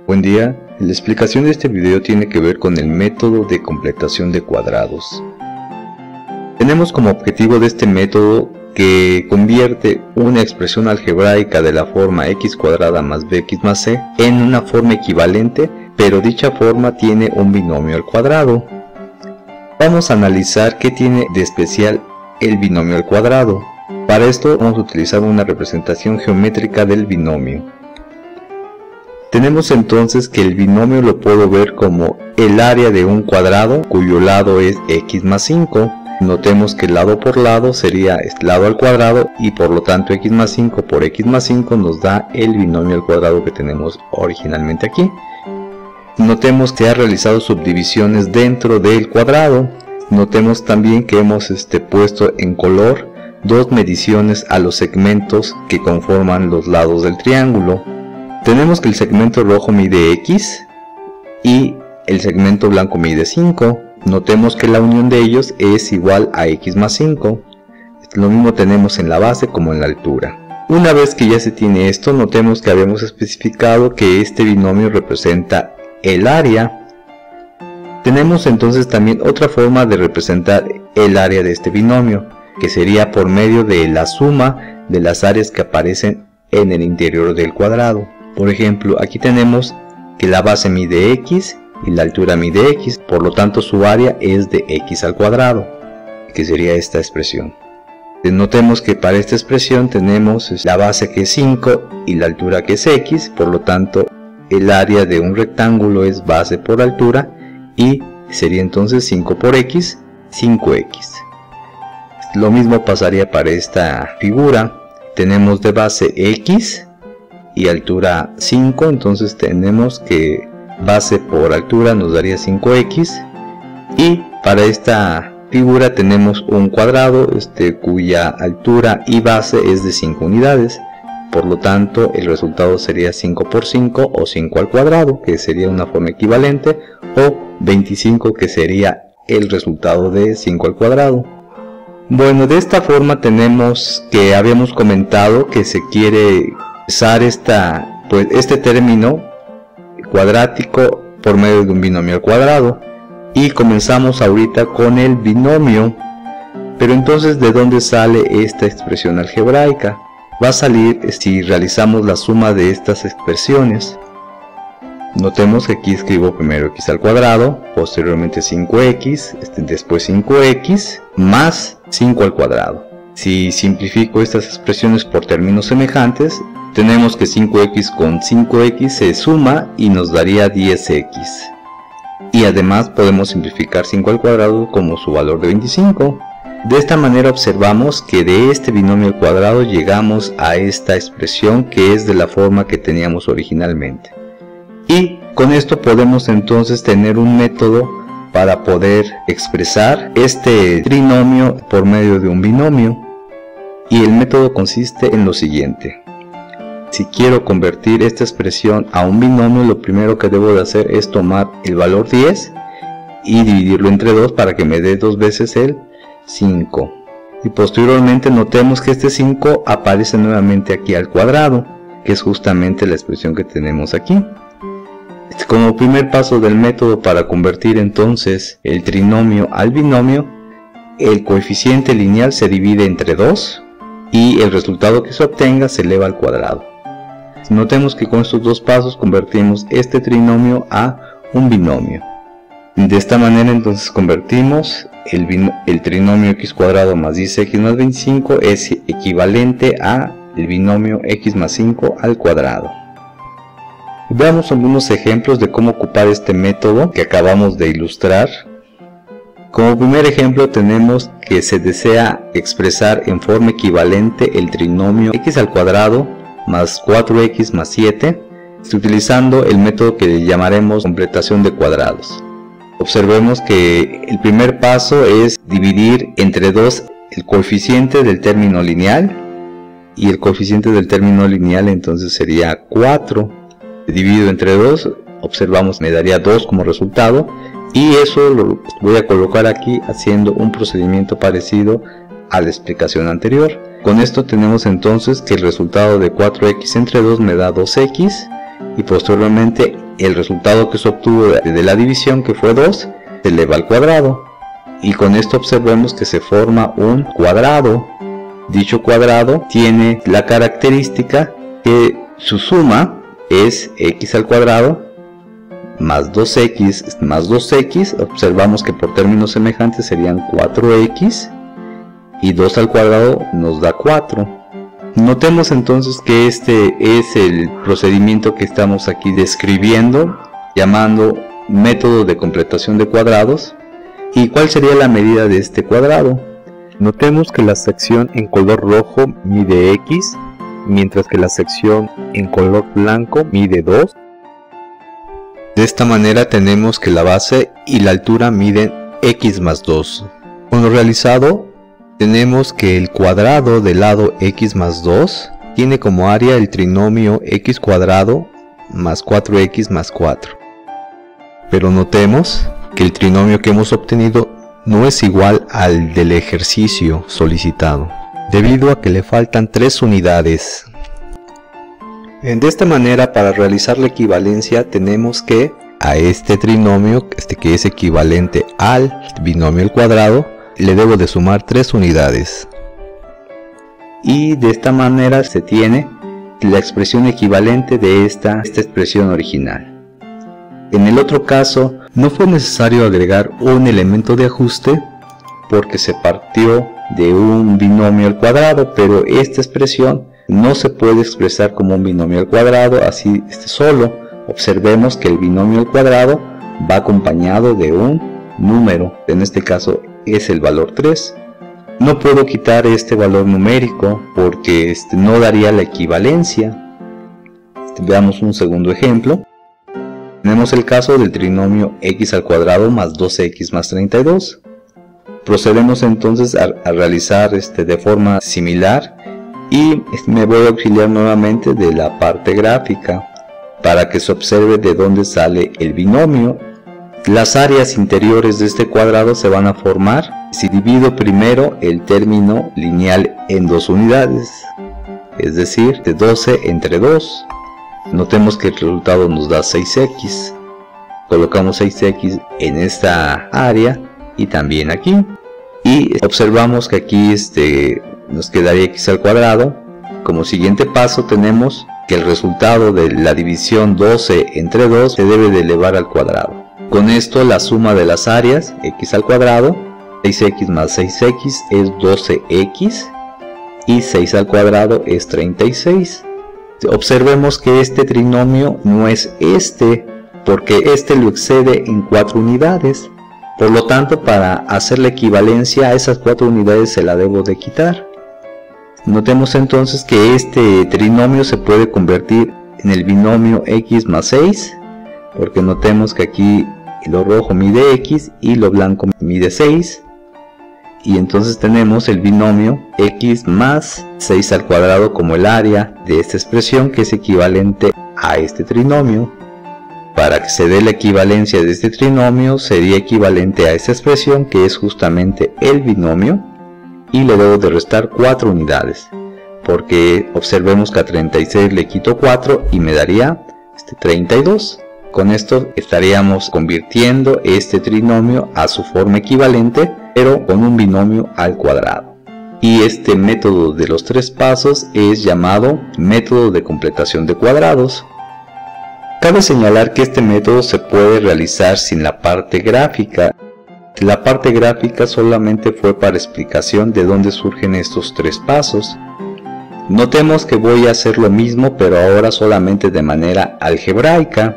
Buen día, la explicación de este video tiene que ver con el método de completación de cuadrados. Tenemos como objetivo de este método que convierte una expresión algebraica de la forma x cuadrada más bx más c en una forma equivalente, pero dicha forma tiene un binomio al cuadrado. Vamos a analizar qué tiene de especial el binomio al cuadrado. Para esto vamos a utilizar una representación geométrica del binomio. Tenemos entonces que el binomio lo puedo ver como el área de un cuadrado cuyo lado es x más 5. Notemos que lado por lado sería lado al cuadrado y por lo tanto x más 5 por x más 5 nos da el binomio al cuadrado que tenemos originalmente aquí. Notemos que ha realizado subdivisiones dentro del cuadrado. Notemos también que hemos puesto en color dos mediciones a los segmentos que conforman los lados del triángulo. Tenemos que el segmento rojo mide x y el segmento blanco mide 5. Notemos que la unión de ellos es igual a x más 5. Lo mismo tenemos en la base como en la altura. Una vez que ya se tiene esto, notemos que habíamos especificado que este binomio representa el área. Tenemos entonces también otra forma de representar el área de este binomio, que sería por medio de la suma de las áreas que aparecen en el interior del cuadrado. Por ejemplo, aquí tenemos que la base mide x y la altura mide x, por lo tanto su área es de x al cuadrado, que sería esta expresión. Notemos que para esta expresión tenemos la base que es 5 y la altura que es x, por lo tanto el área de un rectángulo es base por altura y sería entonces 5 por x, 5x. Lo mismo pasaría para esta figura. Tenemos de base x y altura 5, entonces tenemos que base por altura nos daría 5x, y para esta figura tenemos un cuadrado cuya altura y base es de 5 unidades, por lo tanto el resultado sería 5 por 5 o 5 al cuadrado, que sería una forma equivalente, o 25, que sería el resultado de 5 al cuadrado. Bueno, de esta forma tenemos que habíamos comentado que se quiere usar este término cuadrático por medio de un binomio al cuadrado, y comenzamos ahorita con el binomio. Pero entonces, ¿de dónde sale esta expresión algebraica? Va a salir si realizamos la suma de estas expresiones. Notemos que aquí escribo primero x al cuadrado, posteriormente 5x, después 5x más 5 al cuadrado. Si simplifico estas expresiones por términos semejantes, tenemos que 5x con 5x se suma y nos daría 10x. Y además podemos simplificar 5 al cuadrado como su valor de 25. De esta manera observamos que de este binomio al cuadrado llegamos a esta expresión, que es de la forma que teníamos originalmente. Y con esto podemos entonces tener un método para poder expresar este trinomio por medio de un binomio. Y el método consiste en lo siguiente. Si quiero convertir esta expresión a un binomio, lo primero que debo de hacer es tomar el valor 10 y dividirlo entre 2 para que me dé 2 veces el 5. Y posteriormente notemos que este 5 aparece nuevamente aquí al cuadrado, que es justamente la expresión que tenemos aquí. Como primer paso del método para convertir entonces el trinomio al binomio, el coeficiente lineal se divide entre 2 y el resultado que se obtenga se eleva al cuadrado. Notemos que con estos dos pasos convertimos este trinomio a un binomio. De esta manera entonces convertimos el trinomio x cuadrado más 10x más 25 es equivalente a el binomio x más 5 al cuadrado. Veamos algunos ejemplos de cómo ocupar este método que acabamos de ilustrar. Como primer ejemplo tenemos que se desea expresar en forma equivalente el trinomio x al cuadrado más 4x más 7, utilizando el método que le llamaremos completación de cuadrados. Observemos que el primer paso es dividir entre 2 el coeficiente del término lineal, y el coeficiente del término lineal entonces sería 4. Dividido entre 2, observamos me daría 2 como resultado, y eso lo voy a colocar aquí haciendo un procedimiento parecido a la explicación anterior. Con esto tenemos entonces que el resultado de 4x entre 2 me da 2x, y posteriormente el resultado que se obtuvo de la división, que fue 2, se eleva al cuadrado, y con esto observemos que se forma un cuadrado. Dicho cuadrado tiene la característica que su suma es x al cuadrado más 2x más 2x. Observamos que por términos semejantes serían 4x, y 2 al cuadrado nos da 4. Notemos entonces que este es el procedimiento que estamos aquí describiendo, llamando método de completación de cuadrados. ¿Y cuál sería la medida de este cuadrado? Notemos que la sección en color rojo mide x, mientras que la sección en color blanco mide 2. De esta manera tenemos que la base y la altura miden x más 2. Con lo realizado, tenemos que el cuadrado del lado x más 2 tiene como área el trinomio x cuadrado más 4x más 4. Pero notemos que el trinomio que hemos obtenido no es igual al del ejercicio solicitado, debido a que le faltan 3 unidades. De esta manera, para realizar la equivalencia, tenemos que a este trinomio, que es equivalente al binomio al cuadrado, le debo de sumar 3 unidades. Y de esta manera se tiene la expresión equivalente de esta expresión original. En el otro caso, no fue necesario agregar un elemento de ajuste porque se partió de un binomio al cuadrado, pero esta expresión no se puede expresar como un binomio al cuadrado así solo. Observemos que el binomio al cuadrado va acompañado de un número, en este caso es el valor 3. No puedo quitar este valor numérico porque no daría la equivalencia. Veamos un segundo ejemplo. Tenemos el caso del trinomio x al cuadrado más 12x más 32. Procedemos entonces a realizar de forma similar, y me voy a auxiliar nuevamente de la parte gráfica para que se observe de dónde sale el binomio. Las áreas interiores de este cuadrado se van a formar si divido primero el término lineal en 2 unidades, es decir, de 12 entre 2. Notemos que el resultado nos da 6x. Colocamos 6x en esta área y también aquí. Y observamos que aquí nos quedaría x al cuadrado. Como siguiente paso tenemos que el resultado de la división 12 entre 2 se debe de elevar al cuadrado. Con esto la suma de las áreas, x al cuadrado, 6x más 6x es 12x, y 6 al cuadrado es 36. Observemos que este trinomio no es porque lo excede en 4 unidades. Por lo tanto, para hacer la equivalencia a esas 4 unidades se la debo de quitar. Notemos entonces que este trinomio se puede convertir en el binomio x más 6, porque notemos que aquí lo rojo mide x y lo blanco mide 6. Y entonces tenemos el binomio x más 6 al cuadrado como el área de esta expresión, que es equivalente a este trinomio. Para que se dé la equivalencia de este trinomio sería equivalente a esta expresión, que es justamente el binomio, y le debo de restar 4 unidades, porque observemos que a 36 le quito 4 y me daría 32. Con esto estaríamos convirtiendo este trinomio a su forma equivalente, pero con un binomio al cuadrado. Y este método de los 3 pasos es llamado método de completación de cuadrados. Cabe señalar que este método se puede realizar sin la parte gráfica. La parte gráfica solamente fue para explicación de dónde surgen estos 3 pasos. Notemos que voy a hacer lo mismo, pero ahora solamente de manera algebraica.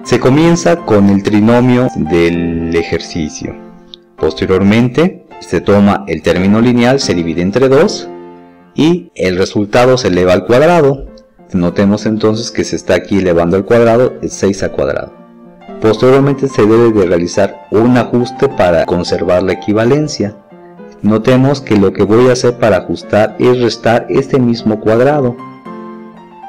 Se comienza con el trinomio del ejercicio. Posteriormente se toma el término lineal, se divide entre 2 y el resultado se eleva al cuadrado. Notemos entonces que se está aquí elevando al cuadrado, es 6 al cuadrado. Posteriormente se debe de realizar un ajuste para conservar la equivalencia. Notemos que lo que voy a hacer para ajustar es restar este mismo cuadrado.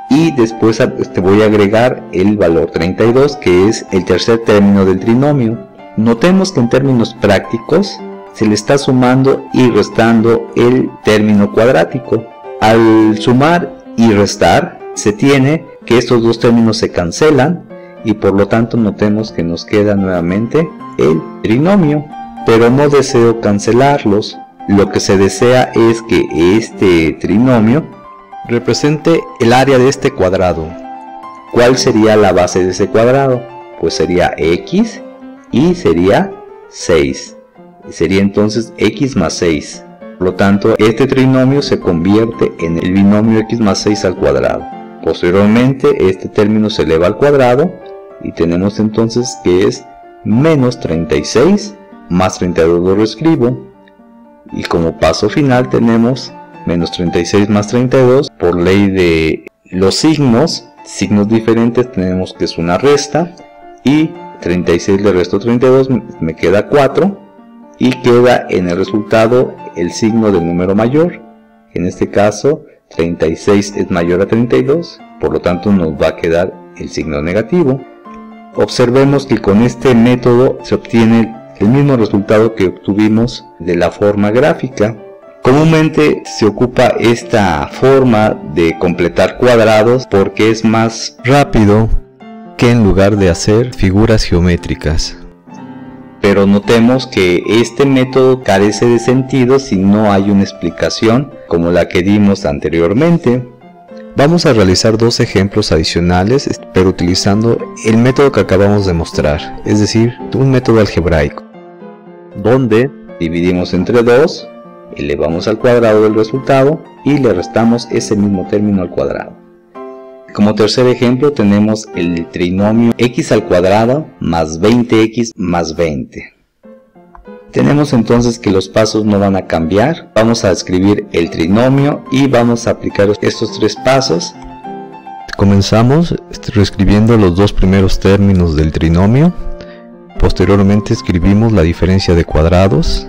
Y después voy a agregar el valor 32, que es el tercer término del trinomio. Notemos que en términos prácticos se le está sumando y restando el término cuadrático. Al sumar y restar se tiene que estos dos términos se cancelan y por lo tanto notemos que nos queda nuevamente el trinomio, pero no deseo cancelarlos. Lo que se desea es que este trinomio represente el área de este cuadrado. ¿Cuál sería la base de ese cuadrado? Pues sería x y sería 6. Sería entonces x más 6. Por lo tanto, este trinomio se convierte en el binomio x más 6 al cuadrado. Posteriormente, este término se eleva al cuadrado y tenemos entonces que es menos 36 más 32 lo reescribo. Y como paso final tenemos menos 36 más 32. Por ley de los signos diferentes, tenemos que es una resta. Y 36 le resto 32, me queda 4. Y queda en el resultado el signo del número mayor. En este caso 36 es mayor a 32, por lo tanto nos va a quedar el signo negativo. Observemos que con este método se obtiene el mismo resultado que obtuvimos de la forma gráfica. Comúnmente se ocupa esta forma de completar cuadrados porque es más rápido que en lugar de hacer figuras geométricas. Pero notemos que este método carece de sentido si no hay una explicación como la que dimos anteriormente. Vamos a realizar dos ejemplos adicionales, pero utilizando el método que acabamos de mostrar, es decir, un método algebraico, donde dividimos entre 2, elevamos al cuadrado del resultado y le restamos ese mismo término al cuadrado. Como tercer ejemplo tenemos el trinomio x al cuadrado más 20x más 20. Tenemos entonces que los pasos no van a cambiar. Vamos a escribir el trinomio y vamos a aplicar estos tres pasos. Comenzamos reescribiendo los dos primeros términos del trinomio. Posteriormente escribimos la diferencia de cuadrados.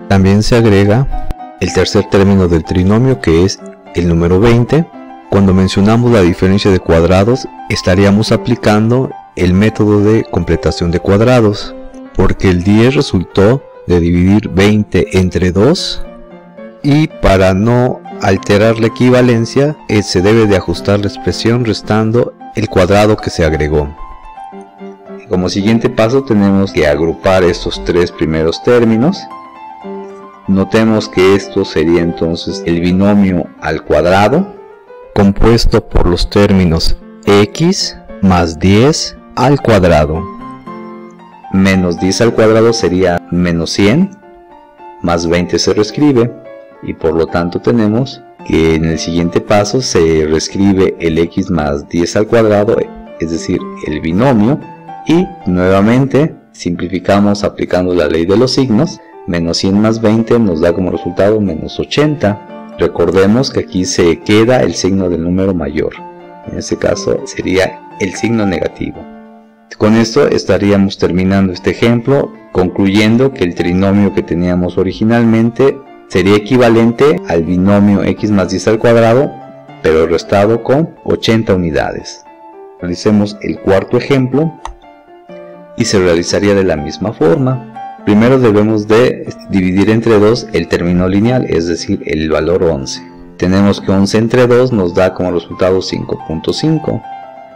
También se agrega el tercer término del trinomio, que es el número 20. Cuando mencionamos la diferencia de cuadrados, estaríamos aplicando el método de completación de cuadrados, porque el 10 resultó de dividir 20 entre 2, y para no alterar la equivalencia, se debe de ajustar la expresión restando el cuadrado que se agregó. Como siguiente paso tenemos que agrupar estos tres primeros términos. Notemos que esto sería entonces el binomio al cuadrado, compuesto por los términos x más 10 al cuadrado. Menos 10 al cuadrado sería menos 100, más 20 se reescribe, y por lo tanto tenemos que en el siguiente paso se reescribe el x más 10 al cuadrado, es decir, el binomio, y nuevamente simplificamos aplicando la ley de los signos. Menos 100 más 20 nos da como resultado menos 80. Recordemos que aquí se queda el signo del número mayor, en este caso sería el signo negativo. Con esto estaríamos terminando este ejemplo, concluyendo que el trinomio que teníamos originalmente sería equivalente al binomio x más 10 al cuadrado, pero restado con 80 unidades. Realicemos el cuarto ejemplo y se realizaría de la misma forma. Primero debemos de dividir entre 2 el término lineal, es decir, el valor 11. Tenemos que 11 entre 2 nos da como resultado 5.5.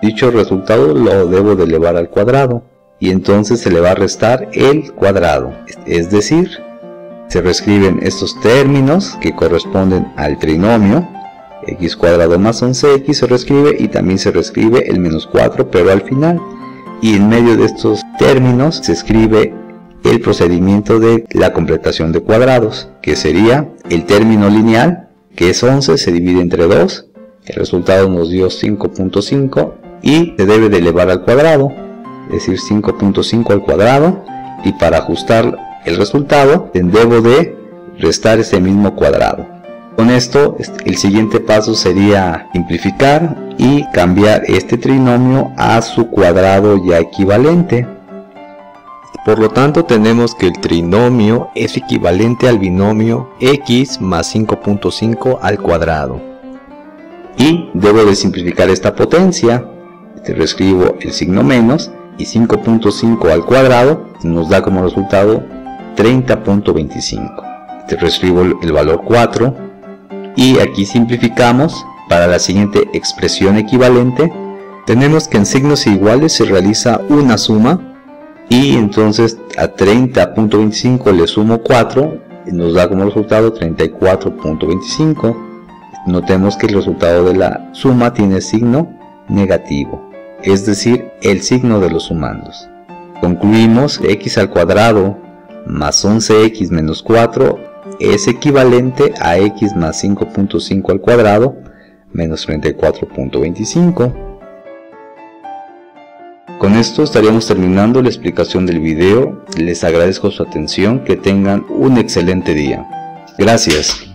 Dicho resultado lo debo de elevar al cuadrado y entonces se le va a restar el cuadrado. Es decir, se reescriben estos términos que corresponden al trinomio. X cuadrado más 11x se reescribe y también se reescribe el menos 4 pero al final. Y en medio de estos términos se escribe el procedimiento de la completación de cuadrados, que sería el término lineal, que es 11, se divide entre 2, el resultado nos dio 5.5 y se debe de elevar al cuadrado, es decir 5.5 al cuadrado, y para ajustar el resultado debo de restar ese mismo cuadrado. Con esto el siguiente paso sería simplificar y cambiar este trinomio a su cuadrado ya equivalente. Por lo tanto tenemos que el trinomio es equivalente al binomio x más 5.5 al cuadrado. Y debo de simplificar esta potencia. Reescribo el signo menos y 5.5 al cuadrado nos da como resultado 30.25. Reescribo el valor 4 y aquí simplificamos Para la siguiente expresión equivalente, tenemos que en signos iguales se realiza una suma y entonces a 30.25 le sumo 4 y nos da como resultado 34.25. Notemos que el resultado de la suma tiene signo negativo, es decir, el signo de los sumandos. Concluimos que x al cuadrado más 11x menos 4 es equivalente a x más 5.5 al cuadrado menos 34.25. Con esto estaríamos terminando la explicación del video. Les agradezco su atención, que tengan un excelente día. Gracias.